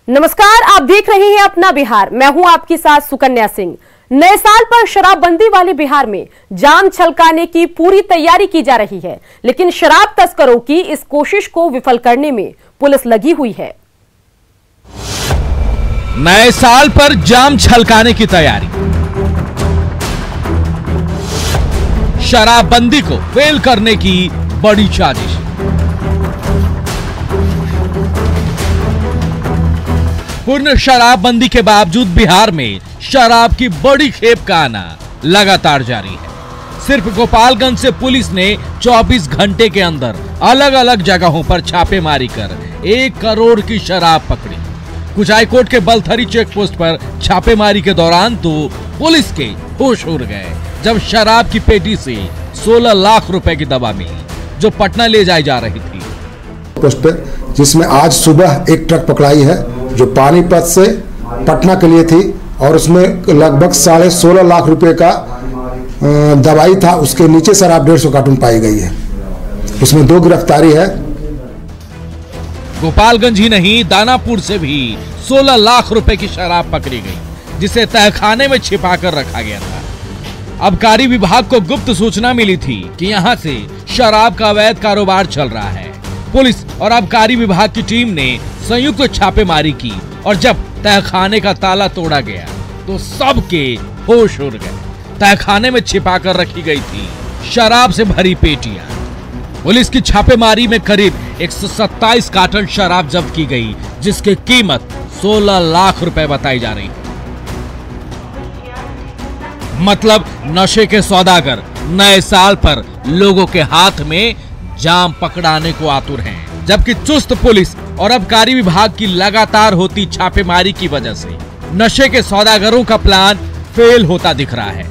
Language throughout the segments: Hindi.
नमस्कार, आप देख रहे हैं अपना बिहार। मैं हूं आपके साथ सुकन्या सिंह। नए साल पर शराबबंदी वाले बिहार में जाम छलकाने की पूरी तैयारी की जा रही है, लेकिन शराब तस्करों की इस कोशिश को विफल करने में पुलिस लगी हुई है। नए साल पर जाम छलकाने की तैयारी, शराबबंदी को फेल करने की बड़ी साजिश। पूर्ण शराबबंदी के बावजूद बिहार में शराब की बड़ी खेप का आना लगातार जारी है। सिर्फ गोपालगंज से पुलिस ने 24 घंटे के अंदर अलग अलग जगहों पर छापेमारी कर 1 करोड़ की शराब पकड़ी। कुछ हाईकोर्ट के बलथरी चेक पोस्ट पर छापेमारी के दौरान तो पुलिस के होश उड़ गए जब शराब की पेटी से 16 लाख रुपए की दवा मिली, जो पटना ले जाई जा रही थी। पोस्ट पे जिसमें आज सुबह एक ट्रक पकड़ाई है जो पानीपत से पटना के लिए थी और उसमें लगभग 16.5 लाख रुपए का दवाई था। उसके नीचे शराब 150 कार्टून पाई गई है। उसमें 2 गिरफ्तारी है। गोपालगंज ही नहीं, दानापुर से भी 16 लाख रुपए की शराब पकड़ी गई, जिसे तहखाने में छिपाकर रखा गया था। आबकारी विभाग को गुप्त सूचना मिली थी कि यहां से शराब का अवैध कारोबार चल रहा है। पुलिस और आबकारी विभाग की टीम ने संयुक्त छापेमारी की और जब तहखाने का ताला तोड़ा गया तो सबके होश उड़ गए। तहखाने में छिपाकर रखी गई थी शराब से भरी पेटियां। पुलिस की छापेमारी में करीब 127 कार्टन शराब जब्त की गई, जिसकी कीमत 16 लाख रुपए बताई जा रही है। मतलब नशे के सौदागर नए साल पर लोगों के हाथ में जाम पकड़ाने को आतुर हैं, जबकि चुस्त पुलिस और आबकारी विभाग की लगातार होती छापेमारी की वजह से नशे के सौदागरों का प्लान फेल होता दिख रहा है।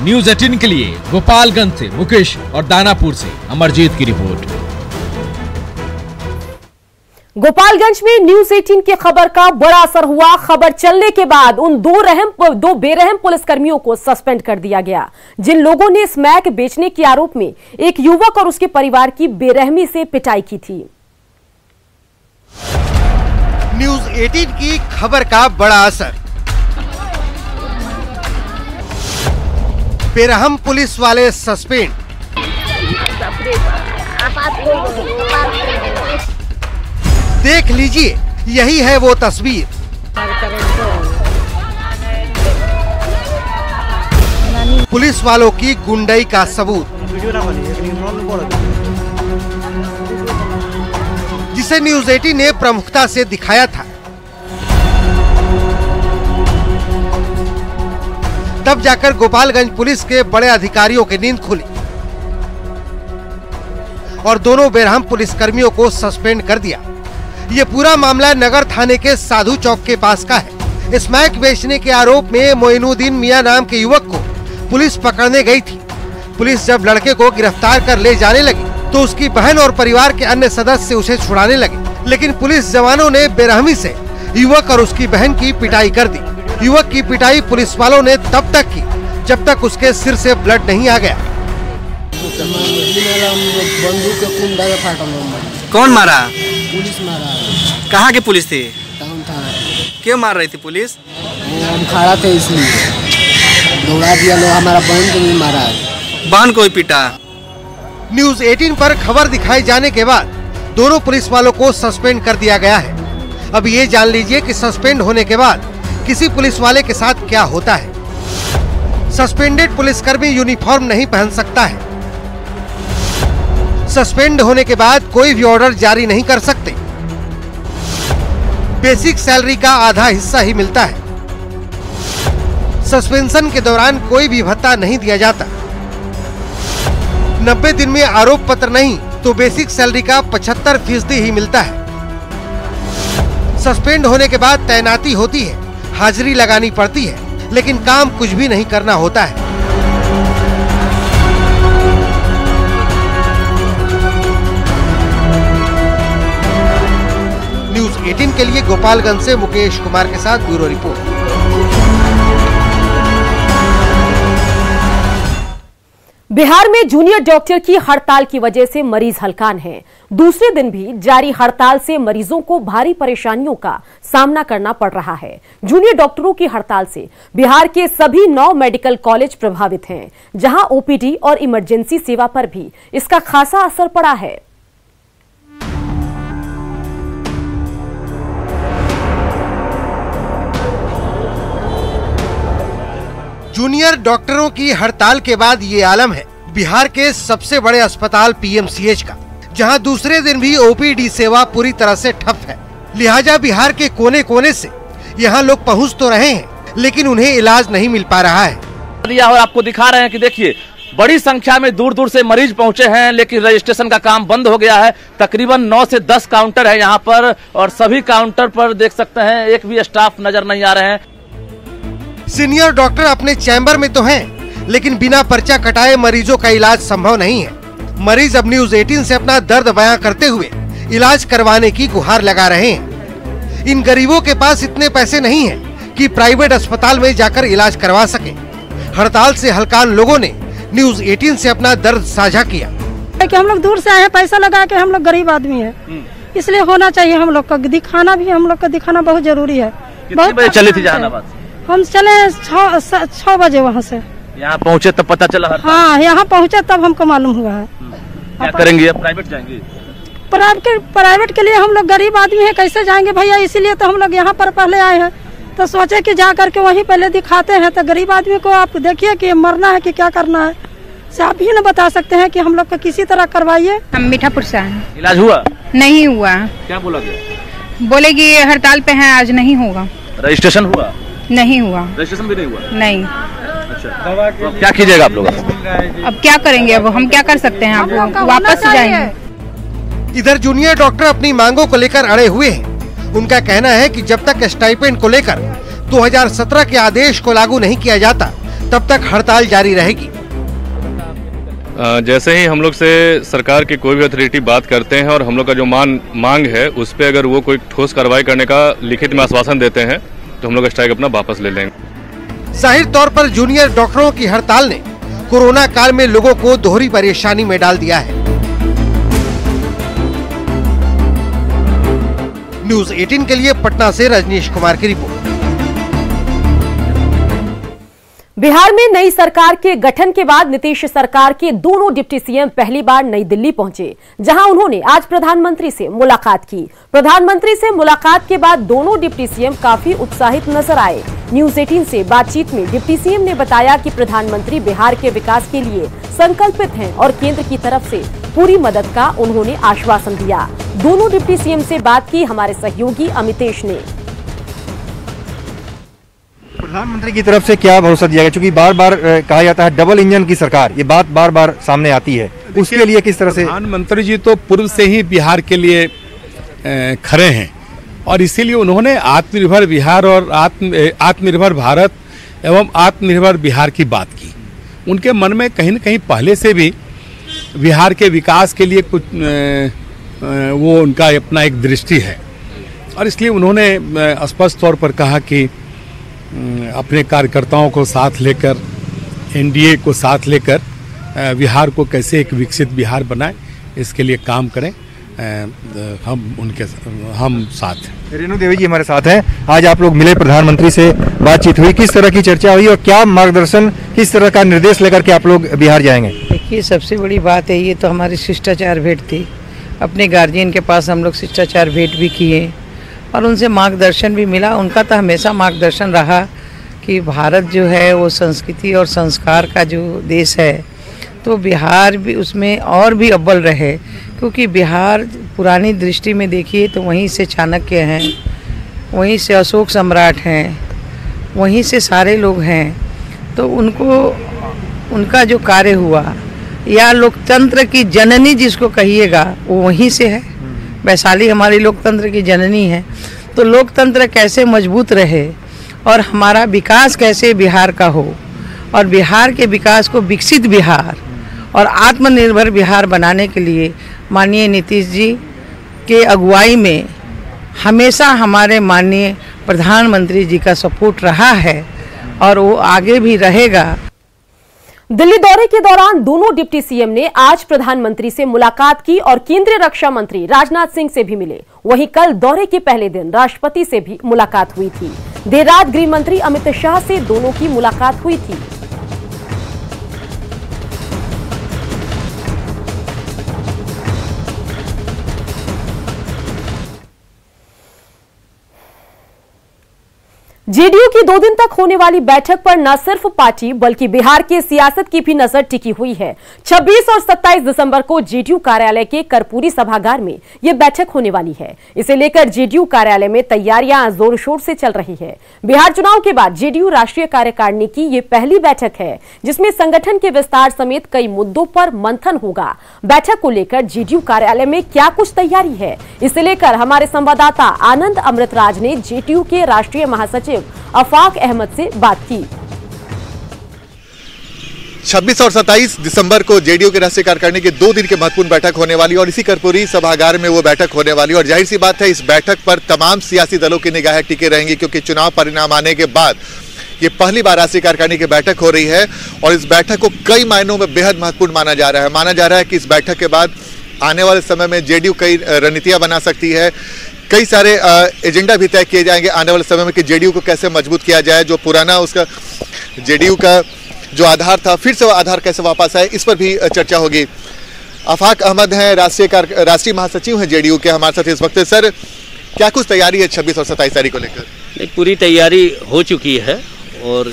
न्यूज़ 18 के लिए गोपालगंज से मुकेश और दानापुर से अमरजीत की रिपोर्ट। गोपालगंज में न्यूज़ 18 की खबर का बड़ा असर हुआ। खबर चलने के बाद उन दो बेरहम पुलिसकर्मियों को सस्पेंड कर दिया गया, जिन लोगों ने स्मैक बेचने के आरोप में एक युवक और उसके परिवार की बेरहमी से पिटाई की थी। न्यूज़ 18 की खबर का बड़ा असर। बेरहम पुलिस वाले सस्पेंड। देख लीजिए, यही है वो तस्वीर। पुलिस वालों की गुंडई का सबूत, जिसे न्यूज़ 18 ने प्रमुखता से दिखाया था। तब जाकर गोपालगंज पुलिस के बड़े अधिकारियों की नींद खुली और दोनों बेरहम पुलिसकर्मियों को सस्पेंड कर दिया। ये पूरा मामला नगर थाने के साधु चौक के पास का है। स्मैक बेचने के आरोप में मोइनुद्दीन मियां नाम के युवक को पुलिस पकड़ने गई थी। पुलिस जब लड़के को गिरफ्तार कर ले जाने लगी तो उसकी बहन और परिवार के अन्य सदस्य उसे छुड़ाने लगे, लेकिन पुलिस जवानों ने बेरहमी से युवक और उसकी बहन की पिटाई कर दी। युवक की पिटाई पुलिस वालों ने तब तक की जब तक उसके सिर से ब्लड नहीं आ गया। कौन मारा? पुलिस मारा। कहाँ की पुलिस थी? टाउन था। क्यों मार रही थी पुलिस? हम खड़ा थे इसलिए दौड़ा दिया लोग। हमारा बहन को भी मारा है। बहन को भी पीटा। न्यूज़ 18 पर खबर दिखाई जाने के बाद दोनों पुलिस वालों को सस्पेंड कर दिया गया है। अब ये जान लीजिए कि सस्पेंड होने के बाद किसी पुलिस वाले के साथ क्या होता है। सस्पेंडेड पुलिसकर्मी यूनिफॉर्म नहीं पहन सकता है। सस्पेंड होने के बाद कोई भी ऑर्डर जारी नहीं कर सकते। बेसिक सैलरी का आधा हिस्सा ही मिलता है। सस्पेंशन के दौरान कोई भी भत्ता नहीं दिया जाता। 90 दिन में आरोप पत्र नहीं तो बेसिक सैलरी का 75% ही मिलता है। सस्पेंड होने के बाद तैनाती होती है, हाजिरी लगानी पड़ती है, लेकिन काम कुछ भी नहीं करना होता है। न्यूज़ 18 के लिए गोपालगंज से मुकेश कुमार के साथ ब्यूरो रिपोर्ट। बिहार में जूनियर डॉक्टर की हड़ताल की वजह से मरीज हलकान हैं। दूसरे दिन भी जारी हड़ताल से मरीजों को भारी परेशानियों का सामना करना पड़ रहा है। जूनियर डॉक्टरों की हड़ताल से बिहार के सभी 9 मेडिकल कॉलेज प्रभावित हैं, जहां ओपीडी और इमरजेंसी सेवा पर भी इसका खासा असर पड़ा है। जूनियर डॉक्टरों की हड़ताल के बाद ये आलम है बिहार के सबसे बड़े अस्पताल पीएमसीएच का, जहां दूसरे दिन भी ओपीडी सेवा पूरी तरह से ठप है। लिहाजा बिहार के कोने कोने से यहां लोग पहुंच तो रहे हैं, लेकिन उन्हें इलाज नहीं मिल पा रहा है। और आपको दिखा रहे हैं कि देखिए बड़ी संख्या में दूर दूर से मरीज पहुंचे हैं, लेकिन रजिस्ट्रेशन का काम बंद हो गया है। तकरीबन 9 से 10 काउंटर है यहाँ पर, और सभी काउंटर पर देख सकते हैं एक भी स्टाफ नजर नहीं आ रहे हैं। सीनियर डॉक्टर अपने चैम्बर में तो हैं, लेकिन बिना पर्चा कटाए मरीजों का इलाज संभव नहीं है। मरीज अब न्यूज 18 से अपना दर्द बयां करते हुए इलाज करवाने की गुहार लगा रहे हैं। इन गरीबों के पास इतने पैसे नहीं हैं कि प्राइवेट अस्पताल में जाकर इलाज करवा सके। हड़ताल से हलकान लोगों ने न्यूज 18 से अपना दर्द साझा किया कि हम लोग दूर से आए हैं, पैसा लगा के, हम लोग गरीब आदमी हैं, इसलिए होना चाहिए हम लोग का दिखाना भी, हम लोग का दिखाना बहुत जरूरी है। कितने बजे चली थी जहानाबाद? हम चले 6 बजे वहाँ से। यहाँ पहुँचे तब पता चला? हाँ, यहाँ पहुँचे तब हमको मालूम हुआ है। क्या करेंगे अब? प्राइवेट जाएंगे? प्राइवेट के लिए हम लोग गरीब आदमी है, कैसे जाएंगे भैया? इसीलिए तो हम लोग यहाँ पर पहले आए हैं, तो सोचे कि जा करके वहीं पहले दिखाते हैं। तो गरीब आदमी को आप देखिए कि मरना है कि क्या करना है, से आप ही न बता सकते हैं कि हम लोग को किसी तरह करवाइए। हम मीठापुर से आए। इलाज हुआ? नहीं हुआ। क्या बोला गया? बोले कि हड़ताल पे हैं, आज नहीं होगा। रजिस्ट्रेशन हुआ? नहीं हुआ। रजिस्ट्रेशन भी नहीं हुआ? नहीं। अच्छा, तो क्या कीजिएगा आप लोग? अब क्या करेंगे? अब हम क्या कर सकते हैं? आप वापस जाएंगे। इधर जूनियर डॉक्टर अपनी मांगों को लेकर अड़े हुए हैं। उनका कहना है कि जब तक स्टाइपेंड को लेकर 2017 के आदेश को लागू नहीं किया जाता, तब तक हड़ताल जारी रहेगी। जैसे ही हम लोग से सरकार की कोई भी अथॉरिटी बात करते हैं और हम लोग का जो मांग है उस पे अगर वो कोई ठोस कार्रवाई करने का लिखित में आश्वासन देते हैं, तो हम लोग स्ट्राइक अपना वापस ले लेंगे। जाहिर तौर पर जूनियर डॉक्टरों की हड़ताल ने कोरोना काल में लोगों को दोहरी परेशानी में डाल दिया है। न्यूज 18 के लिए पटना से रजनीश कुमार की रिपोर्ट। बिहार में नई सरकार के गठन के बाद नीतीश सरकार के दोनों डिप्टी सीएम पहली बार नई दिल्ली पहुंचे, जहां उन्होंने आज प्रधानमंत्री से मुलाकात की। प्रधानमंत्री से मुलाकात के बाद दोनों डिप्टी सीएम काफी उत्साहित नजर आए। न्यूज 18 से बातचीत में डिप्टी सीएम ने बताया कि प्रधानमंत्री बिहार के विकास के लिए संकल्पित हैं और केंद्र की तरफ से पूरी मदद का उन्होंने आश्वासन दिया। दोनों डिप्टी सीएम से बात की हमारे सहयोगी अमितेश ने। प्रधानमंत्री की तरफ से क्या भरोसा दिया गया, क्योंकि बार बार कहा जाता है डबल इंजन की सरकार, ये बात बार बार सामने आती है, उसके लिए किस तरह से? प्रधानमंत्री जी तो पूर्व से ही बिहार के लिए खड़े हैं, और इसीलिए उन्होंने आत्मनिर्भर बिहार और आत्मनिर्भर भारत एवं आत्मनिर्भर बिहार की बात की। उनके मन में कहीं न कहीं पहले से भी बिहार के विकास के लिए कुछ वो उनका अपना एक दृष्टि है, और इसलिए उन्होंने स्पष्ट तौर पर कहा कि अपने कार्यकर्ताओं को साथ लेकर, एनडीए को साथ लेकर बिहार को कैसे एक विकसित बिहार बनाए, इसके लिए काम करें। हम साथ हैं। रेणु देवी जी हमारे साथ हैं। आज आप लोग मिले, प्रधानमंत्री से बातचीत हुई, किस तरह की चर्चा हुई और क्या मार्गदर्शन, किस तरह का निर्देश लेकर के आप लोग बिहार जाएंगे? देखिए, सबसे बड़ी बात है, ये तो हमारी शिष्टाचार भेंट थी। अपने गार्जियन के पास हम लोग शिष्टाचार भेंट भी किए और उनसे मार्गदर्शन भी मिला। उनका तो हमेशा मार्गदर्शन रहा कि भारत जो है वो संस्कृति और संस्कार का जो देश है, तो बिहार भी उसमें और भी अव्वल रहे, क्योंकि बिहार पुरानी दृष्टि में देखिए तो वहीं से चाणक्य हैं, वहीं से अशोक सम्राट हैं, वहीं से सारे लोग हैं। तो उनका जो कार्य हुआ, या लोकतंत्र की जननी जिसको कहिएगा, वो वहीं से है। वैशाली हमारी लोकतंत्र की जननी है। तो लोकतंत्र कैसे मजबूत रहे और हमारा विकास कैसे बिहार का हो, और बिहार के विकास को विकसित बिहार और आत्मनिर्भर बिहार बनाने के लिए माननीय नीतीश जी के अगुवाई में हमेशा हमारे माननीय प्रधानमंत्री जी का सपोर्ट रहा है और वो आगे भी रहेगा। दिल्ली दौरे के दौरान दोनों डिप्टी सीएम ने आज प्रधानमंत्री से मुलाकात की और केंद्रीय रक्षा मंत्री राजनाथ सिंह से भी मिले। वहीं कल दौरे के पहले दिन राष्ट्रपति से भी मुलाकात हुई थी। देर रात गृह मंत्री अमित शाह से दोनों की मुलाकात हुई थी। जेडीयू की 2 दिन तक होने वाली बैठक पर न सिर्फ पार्टी बल्कि बिहार की सियासत की भी नजर टिकी हुई है। 26 और 27 दिसंबर को जेडीयू कार्यालय के कर्पूरी सभागार में यह बैठक होने वाली है। इसे लेकर जेडीयू कार्यालय में तैयारियां जोर शोर से चल रही है। बिहार चुनाव के बाद जेडीयू राष्ट्रीय कार्यकारिणी की यह पहली बैठक है जिसमें संगठन के विस्तार समेत कई मुद्दों पर मंथन होगा। बैठक को लेकर जेडीयू कार्यालय में क्या कुछ तैयारी है, इसे लेकर हमारे संवाददाता आनंद अमृतराज ने जेडीयू के राष्ट्रीय महासचिव अफाक अहमद से बात की। 26 और 27 दिसंबर को जेडीयू के राष्ट्रीय कार्यकारिणी की 2 दिन की महत्वपूर्ण बैठक होने वाली और इसी कर्पूरी सभागार में वो बैठक होने वाली और जाहिर सी बात है इस बैठक पर तमाम सियासी दलों की निगाहें टिकी रहेंगी क्योंकि चुनाव परिणाम आने के बाद ये पहली बार राष्ट्रीय कार्यकारिणी की बैठक हो रही है और इस बैठक को कई मायनों में बेहद महत्वपूर्ण माना जा रहा है। माना जा रहा है कि इस बैठक के बाद आने वाले समय में जेडीयू कई रणनीतियां बना सकती है। कई सारे एजेंडा भी तय किए जाएंगे आने वाले समय में कि जेडीयू को कैसे मजबूत किया जाए। जो पुराना उसका जेडीयू का जो आधार था फिर से वो आधार कैसे वापस आए, इस पर भी चर्चा होगी। अफाक अहमद हैं, राष्ट्रीय महासचिव हैं जेडीयू के, हमारे साथ इस वक्त। सर, क्या कुछ तैयारी है 26 और 27 तारीख को लेकर? नहीं, पूरी तैयारी हो चुकी है और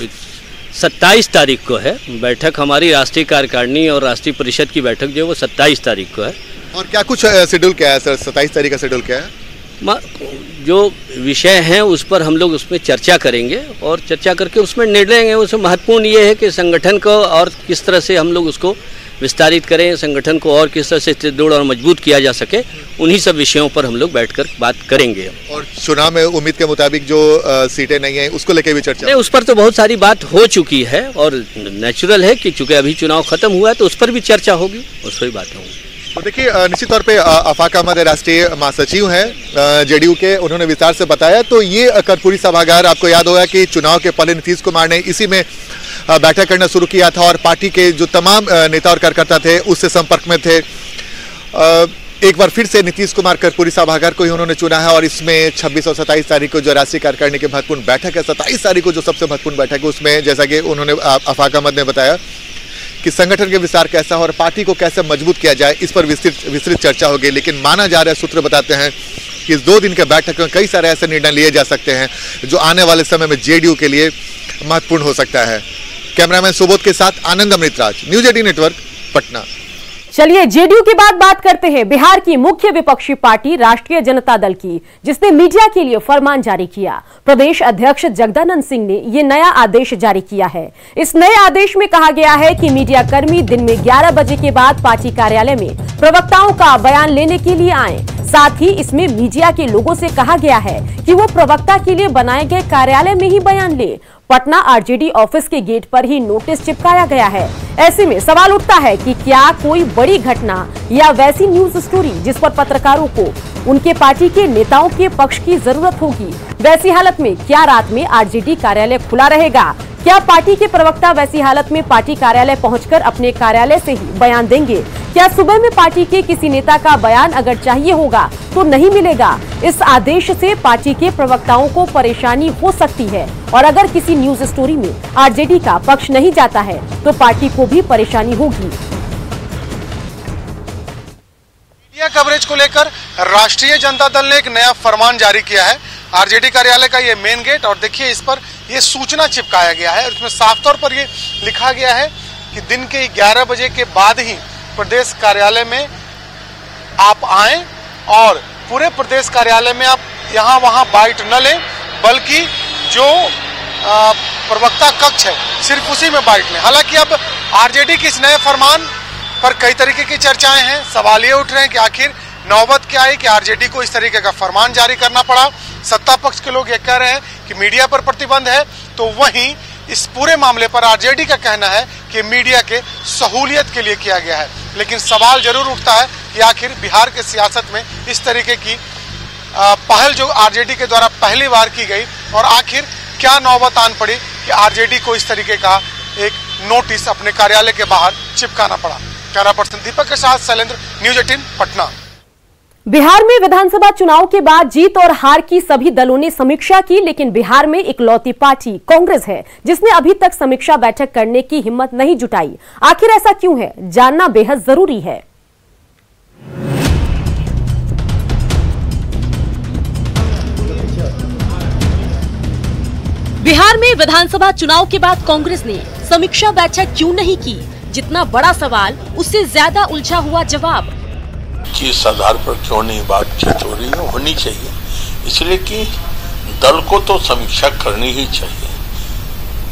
27 तारीख को है बैठक। हमारी राष्ट्रीय कार्यकारिणी और राष्ट्रीय परिषद की बैठक जो है वो 27 तारीख को है। और क्या कुछ शेड्यूल क्या है सर? 27 तारीख का शेड्यूल क्या है? जो विषय हैं उस पर हम लोग उसमें चर्चा करेंगे और चर्चा करके उसमें निर्णय लेंगे। उसमें महत्वपूर्ण ये है कि संगठन को और किस तरह से हम लोग उसको विस्तारित करें, संगठन को और किस तरह से सुदृढ़ और मजबूत किया जा सके, उन्हीं सब विषयों पर हम लोग बैठकर बात करेंगे। और चुनाव में उम्मीद के मुताबिक जो सीटें नहीं हैं उसको लेकर भी चर्चा? नहीं, उस पर तो बहुत सारी बात हो चुकी है और नेचुरल है कि चूंकि अभी चुनाव खत्म हुआ है तो उस पर भी चर्चा होगी, उस पर भी बात होगी। तो देखिए, निश्चित तौर पे अफाक अहमद राष्ट्रीय महासचिव हैं जेडीयू के, उन्होंने विस्तार से बताया। तो ये कर्पूरी सभागार आपको याद होगा कि चुनाव के पहले नीतीश कुमार ने इसी में बैठक करना शुरू किया था और पार्टी के जो तमाम नेता और कार्यकर्ता थे उससे संपर्क में थे। एक बार फिर से नीतीश कुमार कर्पूरी सभागार को ही उन्होंने चुना है और इसमें 26 और 27 तारीख को जो राष्ट्रीय कार्यकारिणी की महत्वपूर्ण बैठक है, 27 तारीख को जो सबसे महत्वपूर्ण बैठक है उसमें जैसा कि उन्होंने अफाक अहमद ने बताया कि संगठन के विस्तार कैसा हो और पार्टी को कैसे मजबूत किया जाए, इस पर विस्तृत चर्चा होगी। लेकिन माना जा रहा है, सूत्र बताते हैं कि इस 2 दिन के बैठक में कई सारे ऐसे निर्णय लिए जा सकते हैं जो आने वाले समय में जेडीयू के लिए महत्वपूर्ण हो सकता है। कैमरामैन सुबोध के साथ आनंद अमृतराज, न्यूज 18 नेटवर्क, पटना। चलिए जेडीयू की बात करते हैं बिहार की मुख्य विपक्षी पार्टी राष्ट्रीय जनता दल की, जिसने मीडिया के लिए फरमान जारी किया। प्रदेश अध्यक्ष जगदानंद सिंह ने ये नया आदेश जारी किया है। इस नए आदेश में कहा गया है कि मीडिया कर्मी दिन में 11 बजे के बाद पार्टी कार्यालय में प्रवक्ताओं का बयान लेने के लिए आए। साथ ही इसमें मीडिया के लोगों से कहा गया है कि वो प्रवक्ता के लिए बनाए गए कार्यालय में ही बयान ले। पटना आरजेडी ऑफिस के गेट पर ही नोटिस चिपकाया गया है। ऐसे में सवाल उठता है कि क्या कोई बड़ी घटना या वैसी न्यूज स्टोरी जिस पर पत्रकारों को उनके पार्टी के नेताओं के पक्ष की जरूरत होगी, वैसी हालत में क्या रात में आरजेडी कार्यालय खुला रहेगा? क्या पार्टी के प्रवक्ता वैसी हालत में पार्टी कार्यालय पहुंचकर अपने कार्यालय से ही बयान देंगे? क्या सुबह में पार्टी के किसी नेता का बयान अगर चाहिए होगा तो नहीं मिलेगा? इस आदेश से पार्टी के प्रवक्ताओं को परेशानी हो सकती है और अगर किसी न्यूज स्टोरी में आरजेडी का पक्ष नहीं जाता है तो पार्टी को भी परेशानी होगी। मीडिया कवरेज को लेकर राष्ट्रीय जनता दल ने एक नया फरमान जारी किया है। आरजेडी कार्यालय का ये मेन गेट और देखिए इस पर ये सूचना चिपकाया गया है और इसमें साफ तौर पर ये लिखा गया है कि दिन के 11 बजे के बाद ही प्रदेश कार्यालय में आप आएं और पूरे प्रदेश कार्यालय में आप यहाँ वहाँ बाइट न लें, बल्कि जो प्रवक्ता कक्ष है सिर्फ उसी में बाइट लें। हालांकि अब आरजेडी के इस नए फरमान पर कई तरीके की चर्चाएं हैं। सवाल ये उठ रहे हैं कि आखिर नौबत क्या आई कि आरजेडी को इस तरीके का फरमान जारी करना पड़ा। सत्ता पक्ष के लोग ये कह रहे हैं कि मीडिया पर प्रतिबंध है, तो वहीं इस पूरे मामले पर आरजेडी का कहना है कि मीडिया के सहूलियत के लिए किया गया है। लेकिन सवाल जरूर उठता है कि आखिर बिहार के सियासत में इस तरीके की पहल जो आरजेडी के द्वारा पहली बार की गई और आखिर क्या नौबत आन पड़ी कि आरजेडी को इस तरीके का एक नोटिस अपने कार्यालय के बाहर चिपकाना पड़ा। कैमरा पर्सन दीपक के साथ शैलेंद्र, न्यूज 18 पटना। बिहार में विधानसभा चुनाव के बाद जीत और हार की सभी दलों ने समीक्षा की, लेकिन बिहार में इकलौती पार्टी कांग्रेस है जिसने अभी तक समीक्षा बैठक करने की हिम्मत नहीं जुटाई। आखिर ऐसा क्यों है, जानना बेहद जरूरी है। बिहार में विधानसभा चुनाव के बाद कांग्रेस ने समीक्षा बैठक क्यों नहीं की? जितना बड़ा सवाल, उससे ज्यादा उलझा हुआ जवाब। किस आधार पर क्यों नहीं बातचीत हो रही है? होनी चाहिए, इसलिए कि दल को तो समीक्षा करनी ही चाहिए।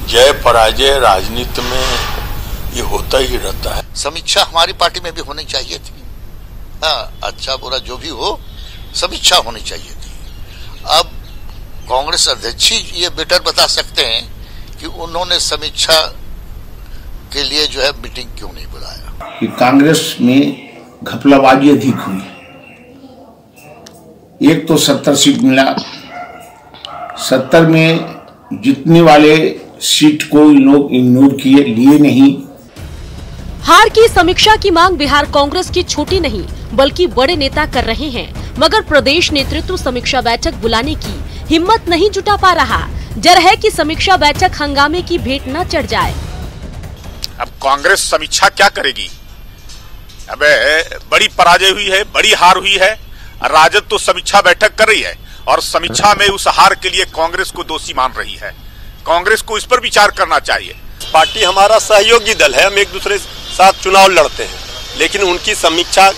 जय पराजय राजनीति में ये होता ही रहता है। समीक्षा हमारी पार्टी में भी होनी चाहिए थी। हाँ, अच्छा बुरा जो भी हो, समीक्षा होनी चाहिए थी। अब कांग्रेस अध्यक्ष ही ये बेटर बता सकते हैं कि उन्होंने समीक्षा के लिए जो है मीटिंग क्यों नहीं बुलाया। कि कांग्रेस में घपलाबाजी अधिक हुई। एक तो 70 सीट मिला, 70 में जीतने वाले सीट को लोग इग्नोर किए, लिए नहीं। हार की समीक्षा की मांग बिहार कांग्रेस की छोटी नहीं बल्कि बड़े नेता कर रहे हैं, मगर प्रदेश नेतृत्व समीक्षा बैठक बुलाने की हिम्मत नहीं जुटा पा रहा। डर है कि समीक्षा बैठक हंगामे की भेंट न चढ़ जाए। अब कांग्रेस समीक्षा क्या करेगी? अब बड़ी पराजय हुई है, बड़ी हार हुई है। राजद तो समीक्षा बैठक कर रही है और समीक्षा में उस हार के लिए कांग्रेस को दोषी मान रही है। कांग्रेस को इस पर विचार करना चाहिए। पार्टी हमारा सहयोगी दल है, हम एक दूसरे साथ चुनाव लड़ते हैं, लेकिन उनकी समीक्षा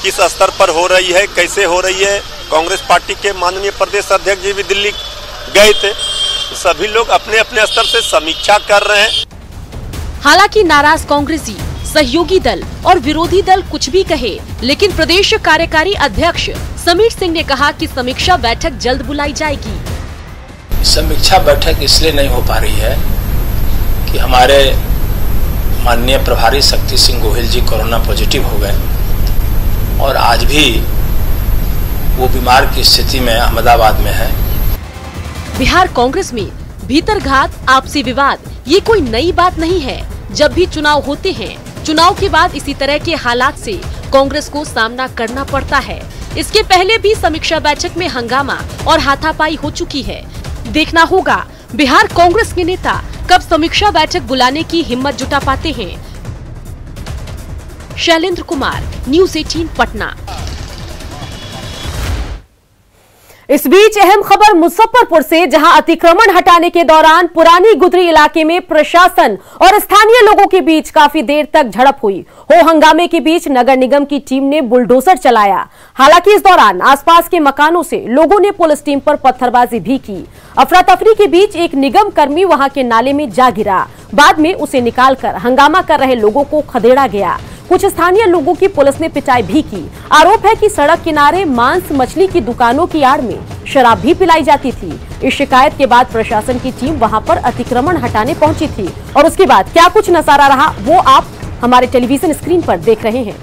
किस स्तर पर हो रही है, कैसे हो रही है? कांग्रेस पार्टी के माननीय प्रदेश अध्यक्ष जी भी दिल्ली गए थे। सभी लोग अपने अपने स्तर से समीक्षा कर रहे हैं। हालांकि नाराज कांग्रेसी, सहयोगी दल और विरोधी दल कुछ भी कहे, लेकिन प्रदेश कार्यकारी अध्यक्ष समीर सिंह ने कहा कि समीक्षा बैठक जल्द बुलाई जाएगी। समीक्षा बैठक इसलिए नहीं हो पा रही है कि हमारे माननीय प्रभारी शक्ति सिंह गोहिल जी कोरोना पॉजिटिव हो गए और आज भी वो बीमार की स्थिति में अहमदाबाद में है। बिहार कांग्रेस में भीतरघात, आपसी विवाद ये कोई नई बात नहीं है। जब भी चुनाव होते हैं, चुनाव के बाद इसी तरह के हालात से कांग्रेस को सामना करना पड़ता है। इसके पहले भी समीक्षा बैठक में हंगामा और हाथापाई हो चुकी है। देखना होगा बिहार कांग्रेस के नेता कब समीक्षा बैठक बुलाने की हिम्मत जुटा पाते हैं। शैलेंद्र कुमार, न्यूज 18 पटना। इस बीच अहम खबर मुजफ्फरपुर से, जहां अतिक्रमण हटाने के दौरान पुरानी गुदरी इलाके में प्रशासन और स्थानीय लोगों के बीच काफी देर तक झड़प हुई। हो हंगामे के बीच नगर निगम की टीम ने बुलडोजर चलाया। हालांकि इस दौरान आसपास के मकानों से लोगों ने पुलिस टीम पर पत्थरबाजी भी की। अफरा तफरी के बीच एक निगम कर्मी वहां के नाले में जा गिरा। बाद में उसे निकालकर हंगामा कर रहे लोगों को खदेड़ा गया। कुछ स्थानीय लोगों की पुलिस ने पिटाई भी की। आरोप है कि सड़क किनारे मांस मछली की दुकानों की आड़ में शराब भी पिलाई जाती थी। इस शिकायत के बाद प्रशासन की टीम वहां पर अतिक्रमण हटाने पहुंची थी और उसके बाद क्या कुछ नजारा रहा वो आप हमारे टेलीविजन स्क्रीन पर देख रहे हैं।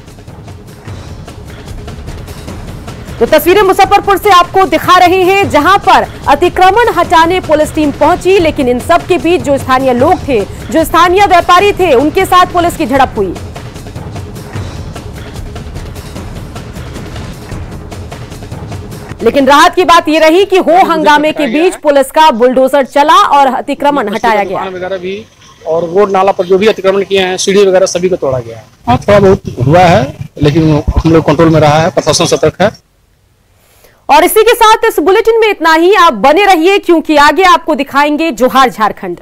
तो तस्वीरें मुजफ्फरपुर से आपको दिखा रहे हैं, जहां पर अतिक्रमण हटाने पुलिस टीम पहुंची, लेकिन इन सब के बीच जो स्थानीय लोग थे, जो स्थानीय व्यापारी थे, उनके साथ पुलिस की झड़प हुई। लेकिन राहत की बात ये रही कि हो हंगामे के बीच पुलिस का बुलडोजर चला और अतिक्रमण हटाया गया वगैरह भी, और रोड नाला पर जो भी अतिक्रमण किए हैं, सीढ़ी वगैरह सभी को तोड़ा गया है। हाँ, थोड़ा बहुत हुआ है, लेकिन हम लोग कंट्रोल में रहा है, प्रशासन सतर्क है। और इसी के साथ इस बुलेटिन में इतना ही। आप बने रहिए क्योंकि आगे आपको दिखाएंगे जोहार झारखंड।